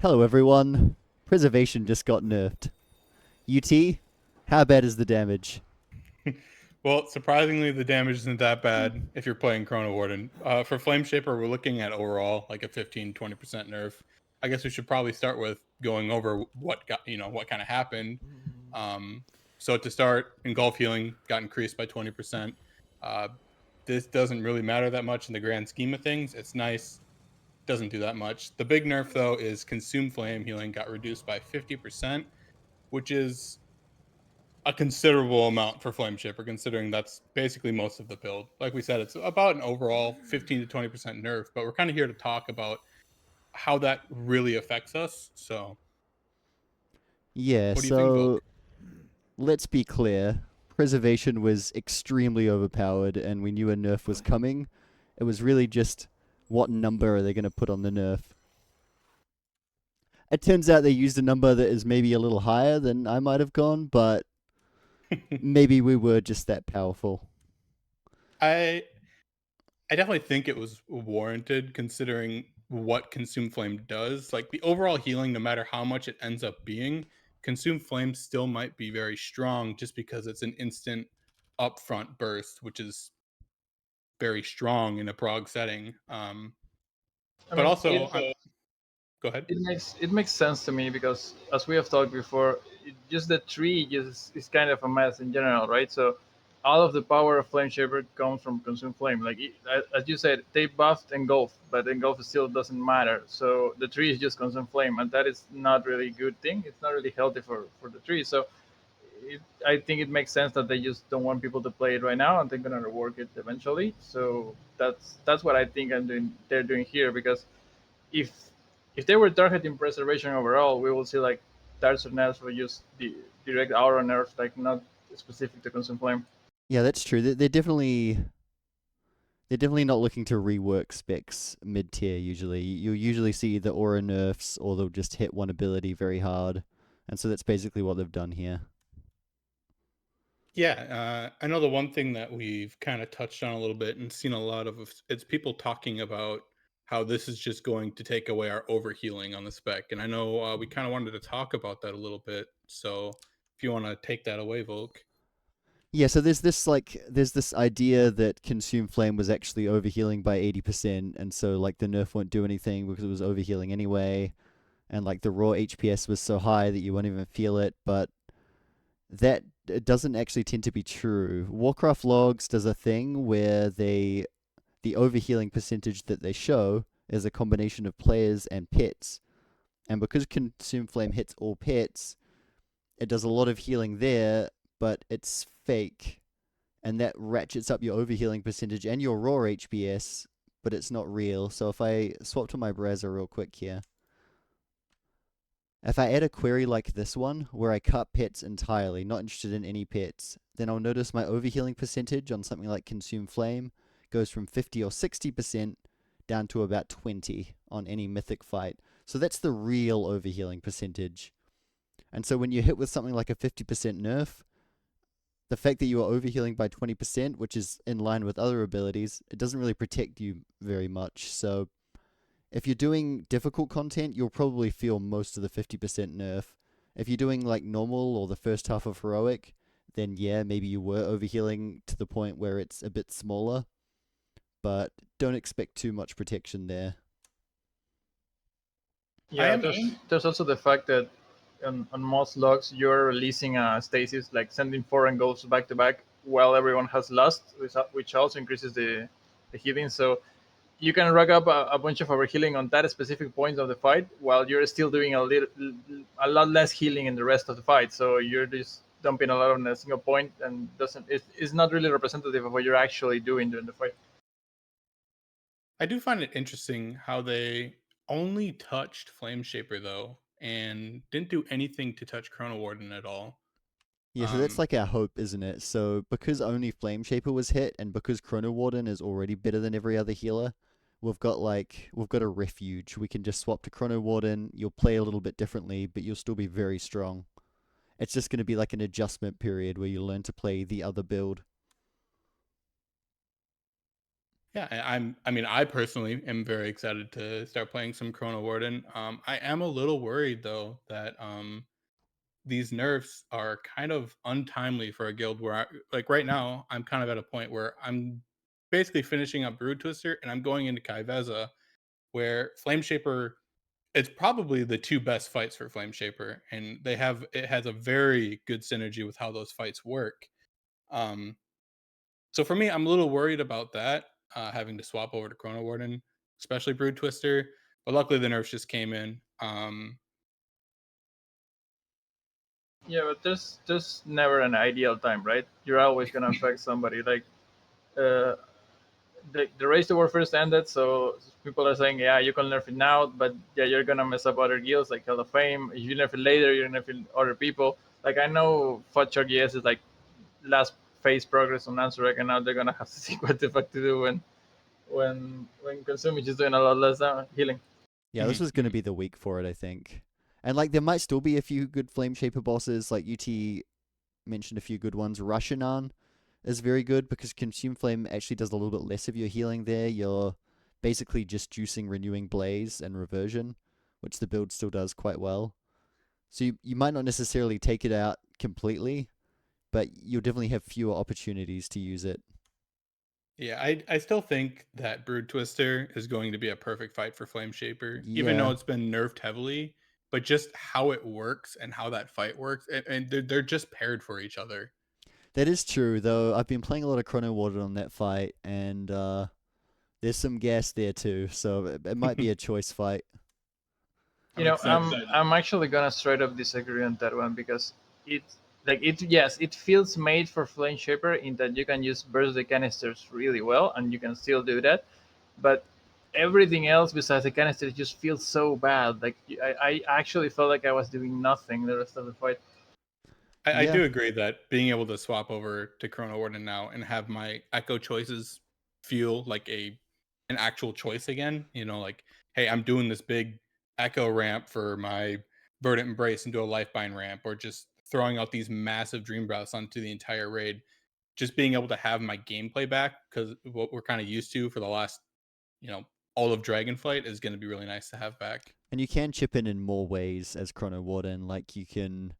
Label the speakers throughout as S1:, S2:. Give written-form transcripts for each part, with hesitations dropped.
S1: Hello everyone. Preservation just got nerfed. UT, how bad is the damage?
S2: Well, surprisingly, the damage isn't that bad if you're playing Chrono Warden. For Flameshaper, we're looking at overall like a 15-20% nerf. I guess we should probably start with going over what got, what kind of happened. Um, so to start, engulf healing got increased by 20%. Uh, this doesn't really matter that much in the grand scheme of things. It's nice, doesn't do that much. The big nerf though is consume flame healing got reduced by 50%, which is a considerable amount for Flameshaper, considering that's basically most of the build. Like we said, it's about an overall 15 to 20% nerf, but we're kind of here to talk about how that really affects us. So,
S1: Yeah,
S2: what do you think, Voulk?
S1: so let's be clear. Preservation was extremely overpowered and we knew a nerf was coming. It was really just what number are they going to put on the nerf? It turns out they used a number that is maybe a little higher than I might have gone, but maybe we were just that powerful.
S2: I I definitely think it was warranted considering what Consume Flame does. Like the overall healing, no matter how much it ends up being, Consume Flame still might be very strong just because it's an instant upfront burst, which is very strong in a prog setting.
S3: I
S2: But
S3: mean,
S2: also, go ahead.
S3: it makes sense to me because as we have talked before, just the tree just is kind of a mess in general, right? So all of the power of Flame Shaper comes from Consume Flame. Like as you said, they buffed Engulf, but Engulf still doesn't matter. So the tree is just Consume Flame, and that is not really a good thing. It's not really healthy for the tree. So I think it makes sense that they just don't want people to play it right now, and they're gonna rework it eventually. So that's what I think they're doing here because if if they were targeting preservation overall, we will see like darts or nerfs for just the direct aura nerfs, like not specific to consume flame.
S1: Yeah, that's true. They're definitely not looking to rework specs mid tier usually. You'll usually see the aura nerfs or they'll just hit one ability very hard. And so that's basically what they've done here.
S2: Yeah, I know the one thing that we've kind of touched on a little bit and seen a lot of it's people talking about how this is just going to take away our overhealing on the spec, and I know we kind of wanted to talk about that a little bit. So if you want to take that away, Volk.
S1: Yeah, so there's this idea that Consume Flame was actually overhealing by 80%, and so like the nerf won't do anything because it was overhealing anyway, and like the raw HPS was so high that you won't even feel it, but that it doesn't actually tend to be true. Warcraft logs does a thing where the overhealing percentage that they show is a combination of players and pets. And because Consume Flame hits all pets, it does a lot of healing there, but it's fake. And that ratchets up your overhealing percentage and your raw HPS, but it's not real. So if I swap to my browser real quick here, if I add a query like this one, where I cut pets entirely, not interested in any pets, then I'll notice my overhealing percentage on something like Consume Flame goes from 50 or 60% down to about 20 on any mythic fight. So that's the real overhealing percentage. And so when you hit with something like a 50% nerf, the fact that you are overhealing by 20%, which is in line with other abilities, it doesn't really protect you very much. So if you're doing difficult content, you'll probably feel most of the 50% nerf. If you're doing like normal or the first half of heroic, then yeah, maybe you were overhealing to the point where it's a bit smaller, but don't expect too much protection there.
S2: I
S3: Yeah,
S2: am.
S3: there's also the fact that on most logs you're releasing a stasis, like sending foreign goals back to back while everyone has lost, which also increases the healing. So you can rack up a bunch of overhealing on that specific point of the fight while you're still doing a lot less healing in the rest of the fight. So you're just dumping a lot on a single point, and it's not really representative of what you're actually doing during the fight.
S2: I do find it interesting how they only touched Flameshaper though, and didn't do anything to touch Chrono Warden at all.
S1: Yeah, so that's
S2: Um,
S1: like our hope, isn't it? So because only Flameshaper was hit, and because Chrono Warden is already better than every other healer, we've got a refuge. We can just swap to Chrono Warden. You'll play a little bit differently, but you'll still be very strong. It's just going to be like an adjustment period where you learn to play the other build.
S2: Yeah, I personally am very excited to start playing some Chrono Warden. I am a little worried though that these nerfs are kind of untimely for a guild where like right now I'm kind of at a point where I'm basically finishing up Brood Twister and I'm going into Kaiveza where Flameshaper, it's probably the two best fights for Flameshaper, and it has a very good synergy with how those fights work. Um, so for me, I'm a little worried about that, having to swap over to Chrono Warden, especially Brood Twister. But luckily, the nerfs just came in.
S3: Yeah, but there's never an ideal time, right? You're always gonna affect somebody. Like uh, the race to war first ended, so people are saying, yeah, you can nerf it now, but yeah, you're gonna mess up other guilds like Hell of Fame. If you nerf it later, you're nerfing other people. Like I know Futchog ES is like last phase progress on Ansurek, and now they're gonna have to see what the fuck to do when Consuming is doing a lot less healing.
S1: Yeah, this was going to be the week for it, I think. And like there might still be a few good Flameshaper bosses, like YouTee mentioned a few good ones. Rushanan is very good because Consume Flame actually does a little bit less of your healing there. You're basically just juicing Renewing Blaze and Reversion, which the build still does quite well. So you might not necessarily take it out completely, but you'll definitely have fewer opportunities to use it.
S2: Yeah, I still think that Brood Twister is going to be a perfect fight for Flameshaper, even though
S1: Yeah,
S2: it's been nerfed heavily. But just how it works and how that fight works, and they're just paired for each other.
S1: that is true, though. I've been playing a lot of Chrono Warden on that fight, and there's some gas there too, so it might be a choice fight.
S3: You
S2: I'm
S3: know,
S2: excited.
S3: I'm actually gonna straight up disagree on that one because it like it yes, it feels made for Flame Shaper in that you can use burst the canisters really well and you can still do that, but everything else besides the canisters just feels so bad. Like I actually felt like I was doing nothing the rest of the fight.
S2: I
S1: Yeah,
S2: do agree that being able to swap over to Chrono Warden now and have my echo choices feel like an actual choice again. You know, like, hey, I'm doing this big echo ramp for my Verdant Embrace into a Lifebind ramp, or just throwing out these massive Dream Breaths onto the entire raid. Just being able to have my gameplay back, because what we're kind of used to for the last, you know, all of Dragonflight is going to be really nice to have back.
S1: and you can chip in more ways as Chrono Warden. Like you can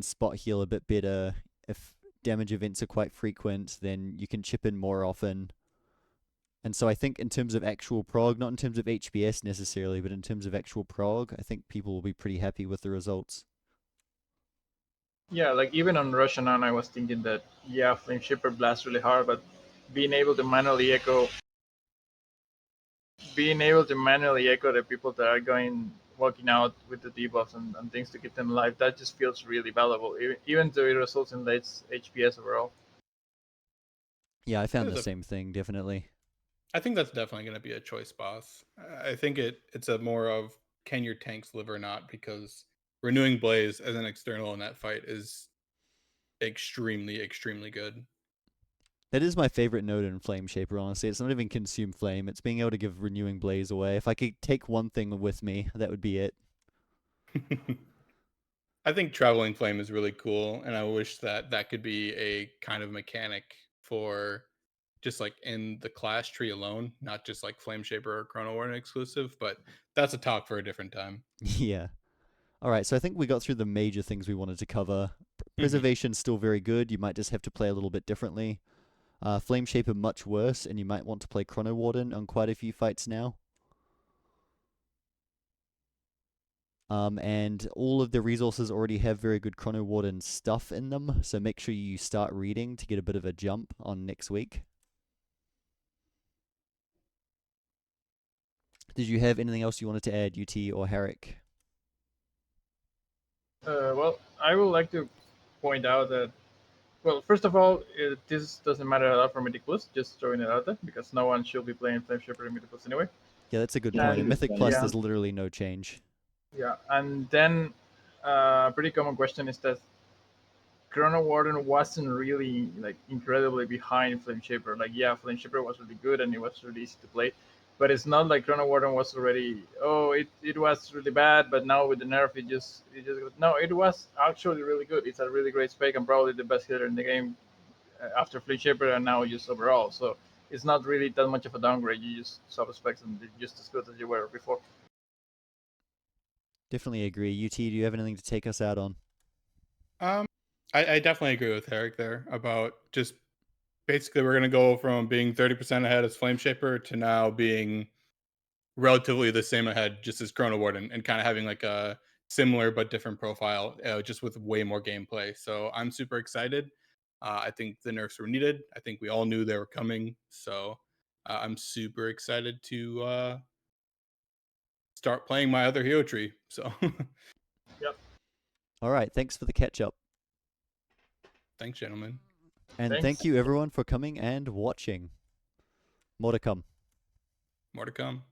S1: spot heal a bit better if damage events are quite frequent. Then you can chip in more often. And so I think in terms of actual prog, not in terms of HBS necessarily, but in terms of actual prog, I think people will be pretty happy with the results.
S3: Yeah, like even on Russian on, I was thinking that yeah, Flame Shaper blasts really hard, but being able to manually echo being able to manually echo the people that are going walking out with the debuffs and things to keep them alive, that just feels really valuable, even though it results in late HPS overall.
S1: Yeah, I found
S2: There's
S1: the
S2: a
S1: same thing definitely.
S2: I think that's definitely going to be a choice boss. I think it's a more of, can your tanks live or not, because renewing Blaze as an external in that fight is extremely good.
S1: That is my favorite node in Flameshaper, honestly. It's not even Consume Flame, it's being able to give Renewing Blaze away. If I could take one thing with me, that would be it.
S2: I think Traveling Flame is really cool, and I wish that that could be a kind of mechanic for just like in the class tree alone, not just like Flameshaper or Chrono Warden exclusive. But that's a talk for a different time.
S1: Yeah. Alright, so I think we got through the major things we wanted to cover.
S2: Mhm.
S1: Preservation's still very good, you might just have to play a little bit differently. Flameshaper much worse, and you might want to play Chrono Warden on quite a few fights now. And all of the resources already have very good Chrono Warden stuff in them, so make sure you start reading to get a bit of a jump on next week. Did you have anything else you wanted to add, UT or Harrek?
S3: Well, I would like to point out that, well, first of all, this doesn't matter a lot for Mythic Plus, just throwing it out there, because no one should be playing Flame Shaper in Mythic Plus anyway.
S1: Yeah, that's a good point. In
S3: And
S1: Mythic Plus,
S3: yeah,
S1: there's literally no change.
S3: yeah, and then a pretty common question is that Chrono Warden wasn't really like incredibly behind Flame Shaper. Like yeah, Flame Shaper was really good and it was really easy to play, but it's not like Chrono Warden was already it was really bad, but now with the nerf it just no, it was actually really good. It's a really great spec and probably the best hitter in the game after Flame Shaper and now just overall. So it's not really that much of a downgrade. You just sub specs and they're just as good as you were before.
S1: Definitely agree. YouTee, do you have anything to take us out on?
S2: I definitely agree with Harrek there about just basically we're going to go from being 30% ahead as Flameshaper to now being relatively the same ahead just as Chrono Warden, and kind of having like a similar but different profile, just with way more gameplay. So I'm super excited. I think the nerfs were needed. I think we all knew they were coming. So I'm super excited to start playing my other hero tree. So
S3: Yep.
S1: All right, thanks for the catch up.
S2: thanks, gentlemen.
S1: And
S3: Thanks.
S1: thank you everyone for coming and watching. More to come.
S2: More to come.